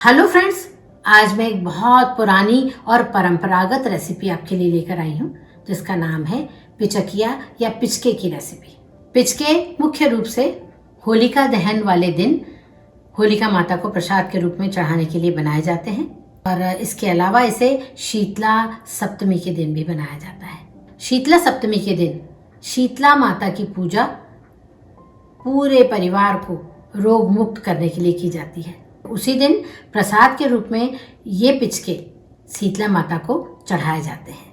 Hello friends, आज मैं एक बहुत पुरानी और परंपरागत रेसिपी आपके लिए लेकर आई हूँ जिसका नाम है पिचकिया या पिचके की रेसिपी। पिचके मुख्य रूप से होलिका दहन वाले दिन होलिका माता को प्रसाद के रूप में चढ़ाने के लिए बनाए जाते हैं और इसके अलावा इसे शीतला सप्तमी के दिन भी बनाया जाता है। शीतला सप्तमी के दिन शीतला माता की पूजा पूरे परिवार को रोग मुक्त करने के लिए की जाती है। उसी दिन प्रसाद के रूप में ये पिचके शीतला माता को चढ़ाए जाते हैं।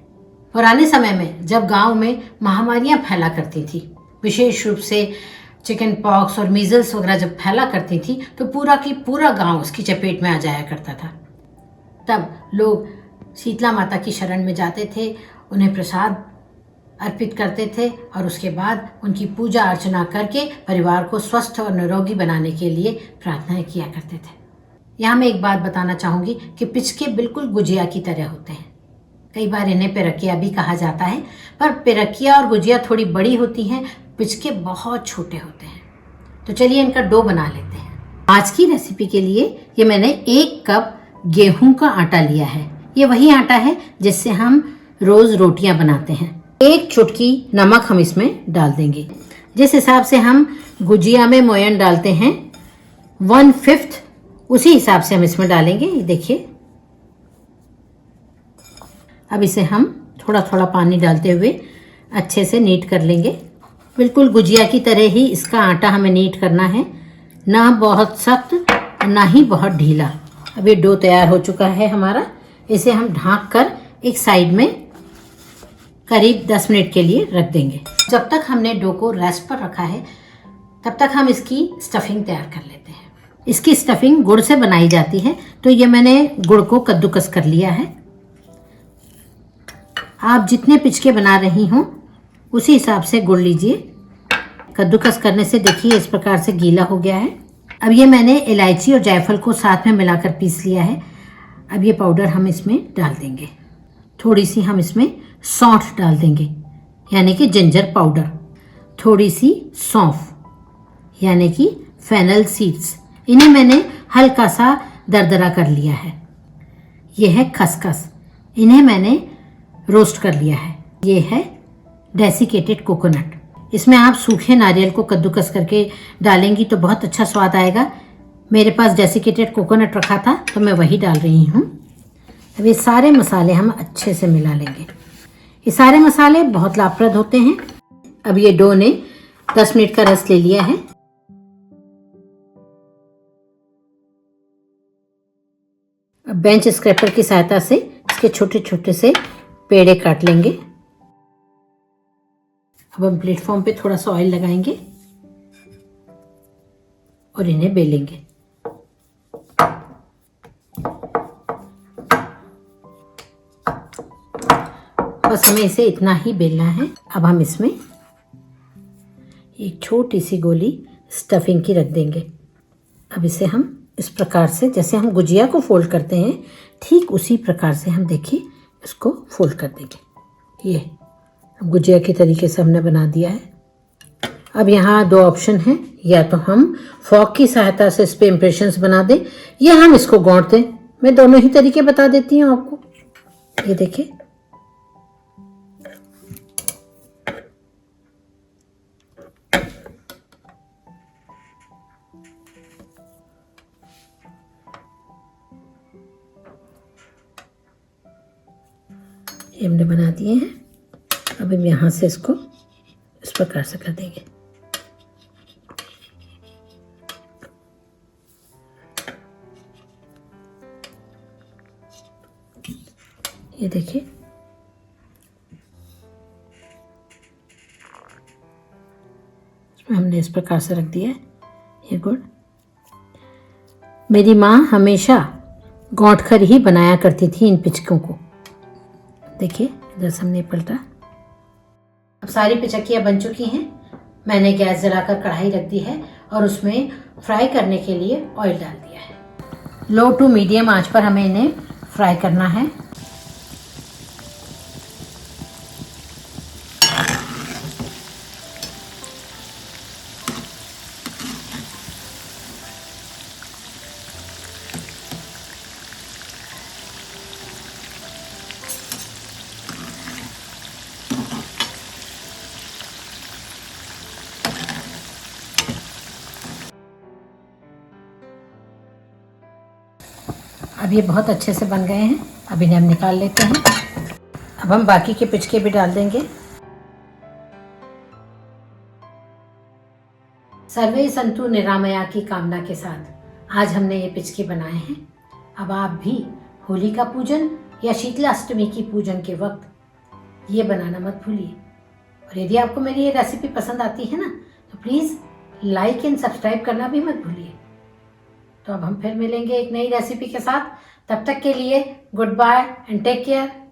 पुराने समय में जब गांव में महामारियां फैला करती थी, विशेष रूप से चिकन पॉक्स और मीजल्स वगैरह जब फैला करती थी, तो पूरा गांव उसकी चपेट में आ जाया करता था। तब लोग शीतला माता की शरण में जाते थे, उन्हें प्रसाद अर्पित करते थे और उसके बाद उनकी पूजा अर्चना करके परिवार को स्वस्थ और निरोगी बनाने के लिए प्रार्थनाएं किया करते थे। यहाँ मैं एक बात बताना चाहूँगी कि पिचके बिल्कुल गुजिया की तरह होते हैं। कई बार इन्हें पिरकिया भी कहा जाता है, पर पिरकिया और गुजिया थोड़ी बड़ी होती हैं, पिचके बहुत छोटे होते हैं। तो चलिए इनका डो बना लेते हैं। आज की रेसिपी के लिए ये मैंने 1 कप गेहूं का आटा लिया है। ये वही आटा है जिससे हम रोज रोटियां बनाते हैं। 1 चुटकी नमक हम इसमें डाल देंगे। जिस हिसाब से हम गुजिया में मोयन डालते हैं 1/5 उसी हिसाब से हम इसमें डालेंगे। ये देखिए, अब इसे हम थोड़ा थोड़ा पानी डालते हुए अच्छे से नीट कर लेंगे। बिल्कुल गुजिया की तरह ही इसका आटा हमें नीट करना है, ना बहुत सख्त ना ही बहुत ढीला। अब ये डो तैयार हो चुका है हमारा। इसे हम ढाँक कर एक साइड में करीब 10 मिनट के लिए रख देंगे। जब तक हमने डो को रेस्ट पर रखा है तब तक हम इसकी स्टफिंग तैयार कर लेते हैं। इसकी स्टफिंग गुड़ से बनाई जाती है, तो ये मैंने गुड़ को कद्दूकस कर लिया है। आप जितने पिचके बना रही हों उसी हिसाब से गुड़ लीजिए। कद्दूकस करने से देखिए इस प्रकार से गीला हो गया है। अब ये मैंने इलायची और जायफल को साथ में मिलाकर पीस लिया है। अब ये पाउडर हम इसमें डाल देंगे। थोड़ी सी हम इसमें सौंठ डाल देंगे, यानी कि जिंजर पाउडर। थोड़ी सी सौंफ यानी कि फेनल सीड्स, इन्हें मैंने हल्का सा दरदरा कर लिया है। यह है खसखस, इन्हें मैंने रोस्ट कर लिया है। यह है डेसिकेटेड कोकोनट, इसमें आप सूखे नारियल को कद्दूकस करके डालेंगी तो बहुत अच्छा स्वाद आएगा। मेरे पास डेसिकेटेड कोकोनट रखा था तो मैं वही डाल रही हूँ। अब ये सारे मसाले हम अच्छे से मिला लेंगे। ये सारे मसाले बहुत लाभप्रद होते हैं। अब ये डो ने 10 मिनट का रेस्ट ले लिया है। अब बेंच स्क्रैपर की सहायता से इसके छोटे छोटे से पेड़े काट लेंगे। अब हम प्लेटफॉर्म पे थोड़ा सा ऑयल लगाएंगे और इन्हें बेलेंगे। बस हमें इसे इतना ही बेलना है। अब हम इसमें एक छोटी सी गोली स्टफिंग की रख देंगे। अब इसे हम इस प्रकार से, जैसे हम गुजिया को फोल्ड करते हैं, ठीक उसी प्रकार से हम देखिए इसको फोल्ड कर देंगे। ये गुजिया के तरीके से हमने बना दिया है। अब यहाँ 2 ऑप्शन हैं, या तो हम फॉक की सहायता से इस पे इम्प्रेशंस बना दें या हम इसको गौंट दें। मैं दोनों ही तरीके बता देती हूँ आपको। ये देखिए, ये हमने बना दिए हैं। अब हम यहाँ से इसको इस प्रकार से कर देंगे। ये देखिए, इसमें हमने इस प्रकार से रख दिया है ये गुड़। मेरी माँ हमेशा गौंठ कर ही बनाया करती थी इन पिचकों को। देखिए, इधर से हमने पलटा। अब सारी पिचकियाँ बन चुकी हैं। मैंने गैस जलाकर कढ़ाई रख दी है और उसमें फ्राई करने के लिए ऑयल डाल दिया है। लो टू मीडियम आंच पर हमें इन्हें फ्राई करना है। अब ये बहुत अच्छे से बन गए हैं। अब इन्हें हम निकाल लेते हैं। अब हम बाकी के पिचके भी डाल देंगे। सर्वे संतु निरामया की कामना के साथ आज हमने ये पिचके बनाए हैं। अब आप भी होली का पूजन या शीतलाष्टमी की पूजन के वक्त ये बनाना मत भूलिए। और यदि आपको मेरी ये रेसिपी पसंद आती है ना, तो प्लीज़ लाइक एंड सब्सक्राइब करना भी मत भूलिए। तो अब हम फिर मिलेंगे एक नई रेसिपी के साथ। तब तक के लिए good bye and take care.